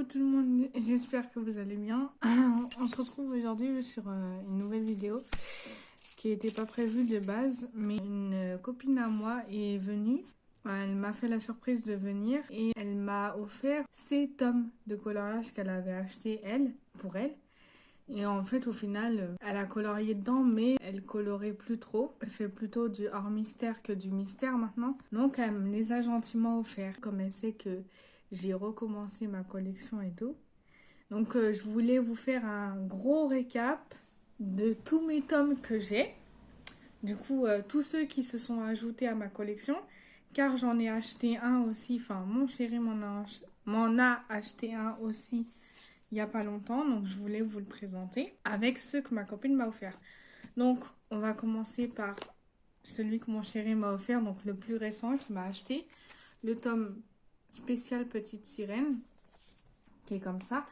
tout le monde, j'espère que vous allez bien. On se retrouve aujourd'hui sur une nouvelle vidéo qui n'était pas prévue de base, mais une copine à moi est venue. Elle m'a fait la surprise de venir et elle m'a offert ces tomes de coloriage qu'elle avait acheté pour elle. Et en fait, au final, elle a colorié dedans, mais elle colorait plus trop. Elle fait plutôt du hors mystère que du mystère maintenant. Donc, elle me les a gentiment offerts, comme elle sait que j'ai recommencé ma collection et tout. Donc, je voulais vous faire un gros récap de tous mes tomes que j'ai. Du coup, tous ceux qui se sont ajoutés à ma collection, car j'en ai acheté un aussi. Enfin, mon chéri m'en a acheté un aussi il n'y a pas longtemps, donc je voulais vous le présenter avec ceux que ma copine m'a offert. Donc, on va commencer par celui que mon chéri m'a offert, donc le plus récent qu'il m'a acheté, le tome spécial Petite Sirène, qui est comme ça.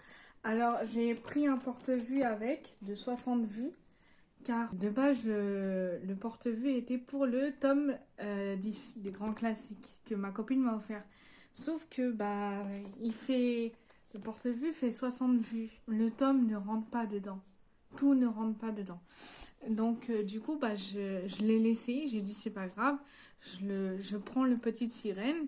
Alors, j'ai pris un porte-vue avec, de 60 vues, car de base, le porte-vue était pour le tome 10, des grands classiques, que ma copine m'a offert. Sauf que, le porte-vue fait 60 vues. Le tome ne rentre pas dedans. Tout ne rentre pas dedans. Donc, du coup, je l'ai laissé. J'ai dit, c'est pas grave. Je prends le Petite Sirène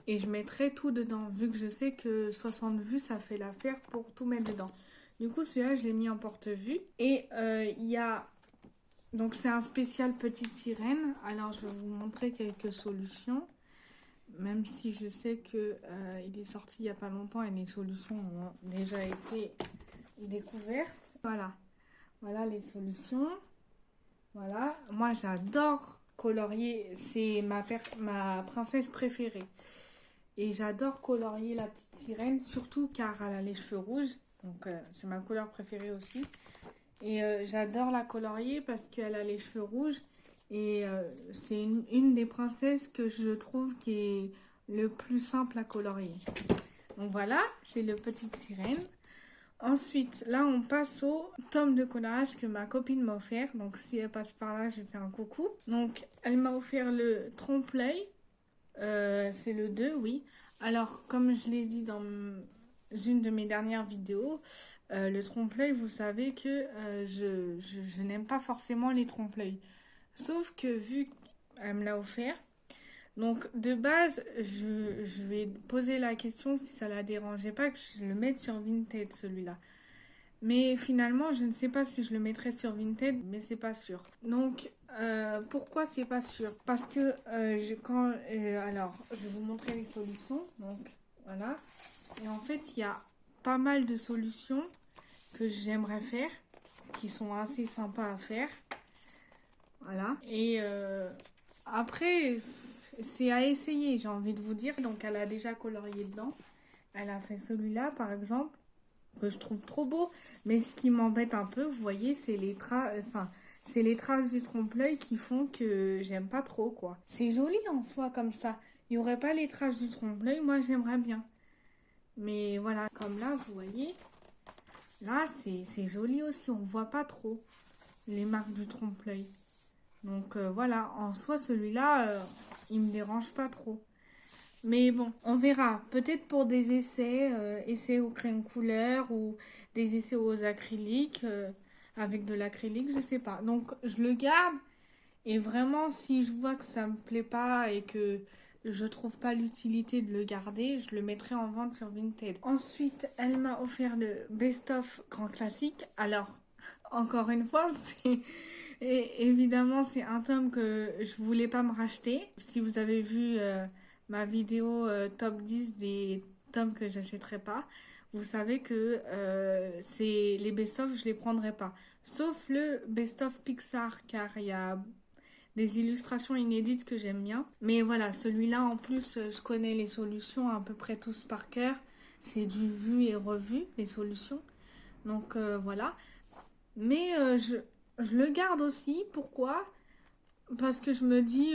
et je mettrai tout dedans. Vu que je sais que 60 vues, ça fait l'affaire pour tout mettre dedans. Du coup, celui-là, je l'ai mis en porte-vue. Et il y a... Donc, c'est un spécial Petite Sirène. Alors, je vais vous montrer quelques solutions. Même si je sais que il est sorti il n'y a pas longtemps et les solutions ont déjà été découvertes. Voilà les solutions. Voilà, moi j'adore colorier, c'est ma princesse préférée. Et j'adore colorier la petite sirène, surtout car elle a les cheveux rouges. Donc c'est ma couleur préférée aussi. Et j'adore la colorier parce qu'elle a les cheveux rouges. Et c'est une des princesses que je trouve qui est le plus simple à colorier. Donc voilà, j'ai le Petite Sirène. Ensuite, là, on passe au tome de coloriage que ma copine m'a offert. Donc si elle passe par là, je vais faire un coucou. Donc, elle m'a offert le trompe-l'œil. C'est le 2, oui. Alors, comme je l'ai dit dans une de mes dernières vidéos, le trompe-l'œil, vous savez que je n'aime pas forcément les trompe-l'œil. Sauf que vu qu'elle me l'a offert, donc de base, je vais poser la question si ça la dérangeait pas que je le mette sur Vinted celui-là. Mais finalement, je ne sais pas si je le mettrai sur Vinted, mais c'est pas sûr. Donc, pourquoi c'est pas sûr? Parce que alors, je vais vous montrer les solutions. Donc, voilà. Et en fait, il y a pas mal de solutions que j'aimerais faire, qui sont assez sympas à faire. Voilà. Et après, c'est à essayer, j'ai envie de vous dire. Donc, elle a déjà colorié dedans. Elle a fait celui-là, par exemple, que je trouve trop beau. Mais ce qui m'embête un peu, vous voyez, c'est les traces du trompe-l'œil qui font que j'aime pas trop, quoi. C'est joli en soi, comme ça. Il n'y aurait pas les traces du trompe-l'œil, moi, j'aimerais bien. Mais voilà, comme là, vous voyez, là, c'est joli aussi. On voit pas trop les marques du trompe-l'œil. Donc voilà, en soi celui-là, il me dérange pas trop. Mais bon, on verra. Peut-être pour des essais, essais au crayon couleur ou des essais aux acryliques, avec de l'acrylique, je sais pas. Donc je le garde et vraiment si je vois que ça me plaît pas et que je trouve pas l'utilité de le garder, je le mettrai en vente sur Vinted. Ensuite, elle m'a offert le Best of Grand Classique. Alors, encore une fois, Et évidemment, c'est un tome que je voulais pas me racheter. Si vous avez vu ma vidéo top 10 des tomes que j'achèterai pas, vous savez que c'est les best-of, je les prendrai pas. Sauf le best-of Pixar, car il y a des illustrations inédites que j'aime bien. Mais voilà, celui-là, en plus, je connais les solutions à peu près tous par cœur. C'est du vu et revu, les solutions. Donc voilà. Mais je le garde aussi. Pourquoi? Parce que je me dis,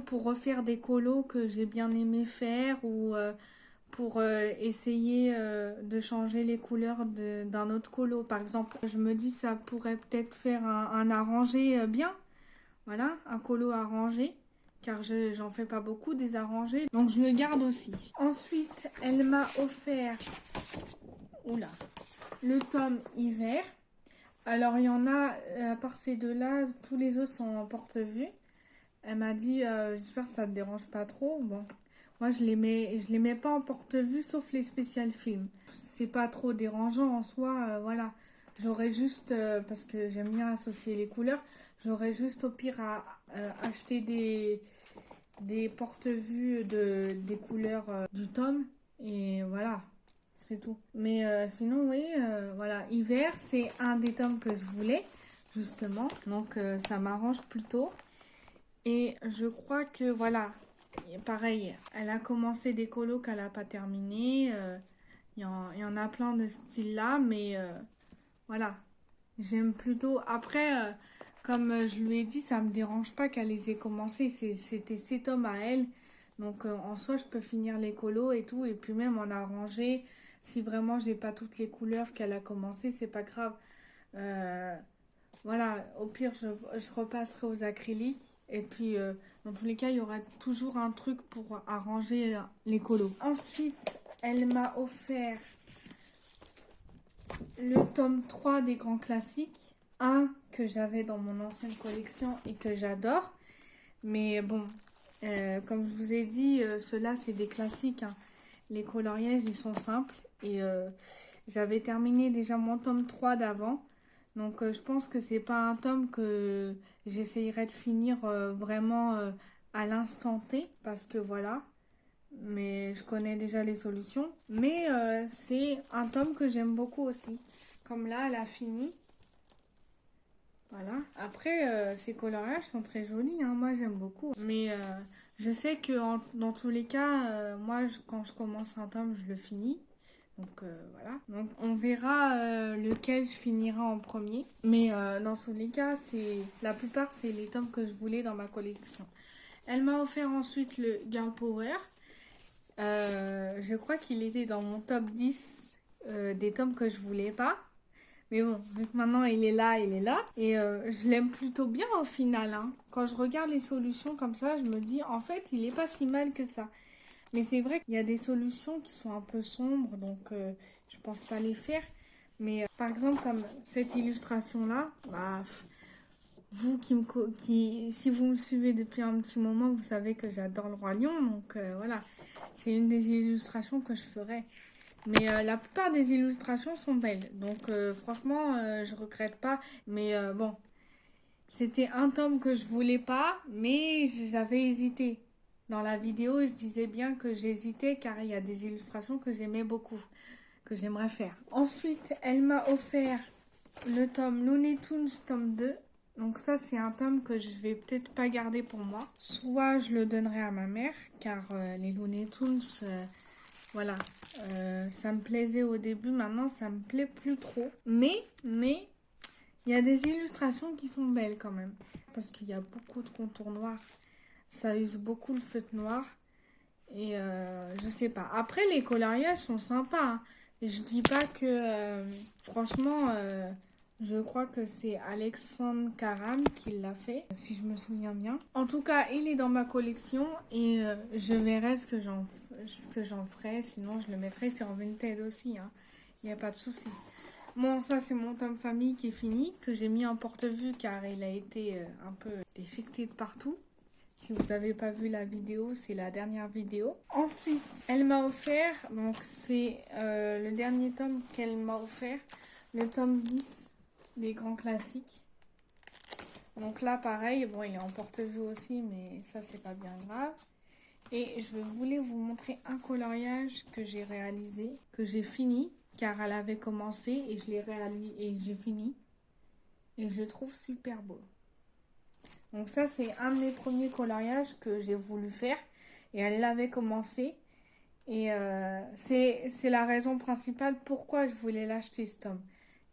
pour refaire des colos que j'ai bien aimé faire ou pour essayer de changer les couleurs d'un autre colo. Par exemple, je me dis ça pourrait peut-être faire un arrangé bien. Voilà, un colo arrangé. Car j'en fais pas beaucoup des arrangés. Donc je le garde aussi. Ensuite, elle m'a offert Oula, le tome hiver. Alors il y en a, à part ces deux-là, tous les autres sont en porte-vue. Elle m'a dit, j'espère que ça te dérange pas trop. Bon, moi je les mets pas en porte-vue sauf les spécial films. C'est pas trop dérangeant en soi, voilà. J'aurais juste, parce que j'aime bien associer les couleurs, j'aurais juste au pire à acheter des porte-vues des couleurs du tome. Et voilà, c'est tout. Mais sinon, oui, voilà. Hiver, c'est un des tomes que je voulais, justement. Donc, ça m'arrange plutôt. Et je crois que, voilà, pareil, elle a commencé des colos qu'elle n'a pas terminé. Il y en a plein de ce style-là, mais voilà. J'aime plutôt. Après, comme je lui ai dit, ça me dérange pas qu'elle les ait commencés. C'était 7 tomes à elle. Donc en soi, je peux finir les colos et tout. Et puis même en arranger. Si vraiment j'ai pas toutes les couleurs qu'elle a commencé, c'est pas grave. Voilà, au pire, je repasserai aux acryliques. Et puis, dans tous les cas, il y aura toujours un truc pour arranger les colos. Ensuite, elle m'a offert le tome 3 des grands classiques. Un que j'avais dans mon ancienne collection et que j'adore. Mais bon, comme je vous ai dit, ceux-là, c'est des classiques, hein. Les coloriages, ils sont simples. Et j'avais terminé déjà mon tome 3 d'avant. Donc, je pense que c'est pas un tome que j'essayerai de finir vraiment à l'instant T. Parce que voilà. Mais je connais déjà les solutions. Mais c'est un tome que j'aime beaucoup aussi. Comme là, elle a fini. Voilà. Après, ces coloriages sont très jolis, hein. Moi, j'aime beaucoup. Mais je sais que dans tous les cas, moi, quand je commence un tome, je le finis. Donc voilà. Donc on verra lequel je finirai en premier. Mais dans tous les cas, la plupart, c'est les tomes que je voulais dans ma collection. Elle m'a offert ensuite le Girl Power. Je crois qu'il était dans mon top 10 des tomes que je voulais pas. Mais bon, vu que maintenant il est là, il est là. Et je l'aime plutôt bien au final, hein. Quand je regarde les solutions comme ça, je me dis, en fait, il est pas si mal que ça. Mais c'est vrai qu'il y a des solutions qui sont un peu sombres, donc je pense pas les faire. Mais par exemple, comme cette illustration-là, bah, vous si vous me suivez depuis un petit moment, vous savez que j'adore le Roi Lion. Donc voilà, c'est une des illustrations que je ferai. Mais la plupart des illustrations sont belles. Donc franchement, je regrette pas. Mais bon, c'était un tome que je voulais pas, mais j'avais hésité. Dans la vidéo, je disais bien que j'hésitais car il y a des illustrations que j'aimais beaucoup, que j'aimerais faire. Ensuite, elle m'a offert le tome Looney Tunes tome 2. Donc ça, c'est un tome que je vais peut-être pas garder pour moi. Soit je le donnerai à ma mère, car les Looney Tunes, voilà, ça me plaisait au début, maintenant ça me plaît plus trop. Mais, il y a des illustrations qui sont belles quand même. Parce qu'il y a beaucoup de contours noirs. Ça use beaucoup le feutre noir. Et je sais pas. Après, les coloriages sont sympas, hein. Je dis pas que... franchement, je crois que c'est Alexandre Karam qui l'a fait, si je me souviens bien. En tout cas, il est dans ma collection et je verrai ce que j'en ferai. Sinon, je le mettrai sur Vinted aussi, hein. Il n'y a pas de souci. Bon, ça, c'est mon tome famille qui est fini, que j'ai mis en porte-vue car il a été un peu déchiqueté de partout. Si vous n'avez pas vu la vidéo, c'est la dernière vidéo. Ensuite, elle m'a offert, donc c'est le dernier tome qu'elle m'a offert, le tome 10 des grands classiques. Donc là, pareil, bon, il est en porte-vue aussi, mais ça, c'est pas bien grave. Et je voulais vous montrer un coloriage que j'ai réalisé, que j'ai fini, car elle avait commencé et je l'ai réalisé et j'ai fini. Et je trouve super beau. Donc ça, c'est un de mes premiers coloriages que j'ai voulu faire. Et elle l'avait commencé. Et c'est la raison principale pourquoi je voulais l'acheter, ce tome.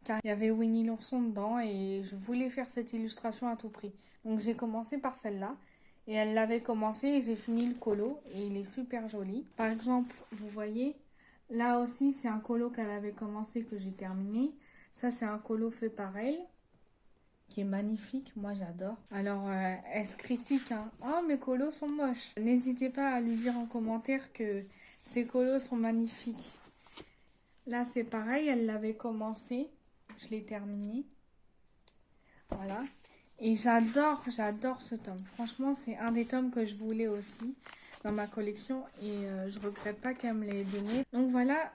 Car il y avait Winnie l'ourson dedans et je voulais faire cette illustration à tout prix. Donc j'ai commencé par celle-là. Et elle l'avait commencé et j'ai fini le colo. Et il est super joli. Par exemple, vous voyez, là aussi, c'est un colo qu'elle avait commencé que j'ai terminé. Ça, c'est un colo fait par elle, qui est magnifique, moi j'adore. Alors, elle se critique, hein. Oh, mes colos sont moches. N'hésitez pas à lui dire en commentaire que ces colos sont magnifiques. Là, c'est pareil, elle l'avait commencé. Je l'ai terminé. Voilà. Et j'adore ce tome. Franchement, c'est un des tomes que je voulais aussi dans ma collection et je regrette pas qu'elle me l'ait donné. Donc voilà,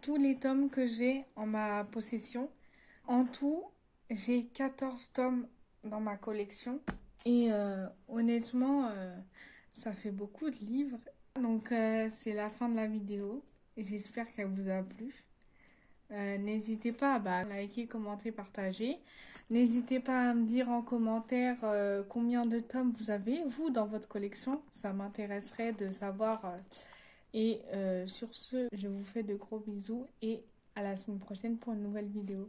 tous les tomes que j'ai en ma possession. En tout, j'ai 14 tomes dans ma collection. Et honnêtement, ça fait beaucoup de livres. Donc c'est la fin de la vidéo. J'espère qu'elle vous a plu. N'hésitez pas à liker, commenter, partager. N'hésitez pas à me dire en commentaire combien de tomes vous avez, vous, dans votre collection. Ça m'intéresserait de savoir. Et sur ce, je vous fais de gros bisous et à la semaine prochaine pour une nouvelle vidéo.